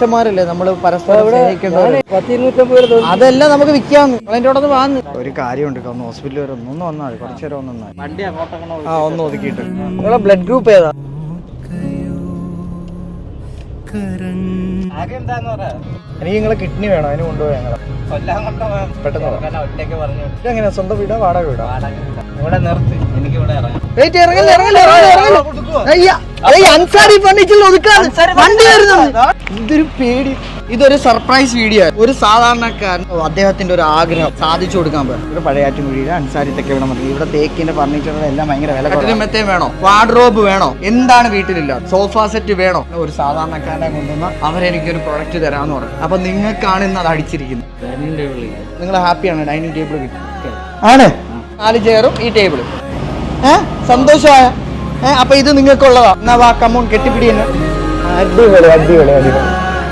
മനുഷ്യന്മാരല്ലേ നമ്മൾ പരസ്പരം സ്നേഹിക്കേണ്ടത്. അതെല്ലാം നമുക്ക് വിൽക്കാന്ന് അതിൻ്റെ അവിടെ നിന്ന് വാങ്ങുന്നു. ഒരു കാര്യമുണ്ട്, ഒന്ന് ഹോസ്പിറ്റലിൽ വരെ ഒന്ന് വന്നാൽ കുറച്ചു നേരം ഒന്ന് ഒന്ന് ഒതുക്കിയിട്ട്. നിങ്ങളെ ബ്ലഡ് ഗ്രൂപ്പ് ഏതാ? എനിക്ക് നിങ്ങളെ കിഡ്നി വേണം, അതിന് കൊണ്ടുപോയി ഞങ്ങളെ പെട്ടെന്ന്. എങ്ങനെ സ്വന്തം വീടാ വാടക വീടാ? അൻസാരി ഫർണിച്ചറിൽ ഒതുക്കാണ് വണ്ടി വരുന്നത്. ഇതൊരു പേടി. ഇതൊരു സർപ്രൈസ് വീഡിയോ. ഒരു സാധാരണക്കാരൻ അദ്ദേഹത്തിന്റെ ഒരു ആഗ്രഹം സാധിച്ചു കൊടുക്കാൻ പറ്റും. ഒരു പഴയാറ്റുകുഴിയിലെ അൻസാരി തെക്കെ ഇവിടെ മതി. ഇവിടെ തേക്കിന്റെ ഫർണിച്ചറുകൾ എല്ലാം ഭയങ്കര വില. മെത്തേ വേണോ, വാർഡ്രോബ് വേണോ, എന്താണ് വീട്ടിലില്ല, സോഫ സെറ്റ് വേണോ? ഒരു സാധാരണക്കാരനെ കൊണ്ടുവന്ന അവരെനിക്കൊരു പ്രൊഡക്റ്റ് തരാമെന്ന് പറഞ്ഞു. അപ്പൊ നിങ്ങൾക്കാണ് ഇന്ന് അത് അടിച്ചിരിക്കുന്നത്. നിങ്ങൾ ഹാപ്പിയാണ്? ഡൈനിങ് ടേബിൾ കിട്ടും ആണ്, 4 ചെയറും ഈ ടേബിളും. സന്തോഷമായ അപ്പൊ ഇത് നിങ്ങൾക്കുള്ളതാ. എന്നാ വാ, കമ്മോൺ, കെട്ടിപ്പിടി. അടിപൊളി അടിപൊളി അടിപൊളി.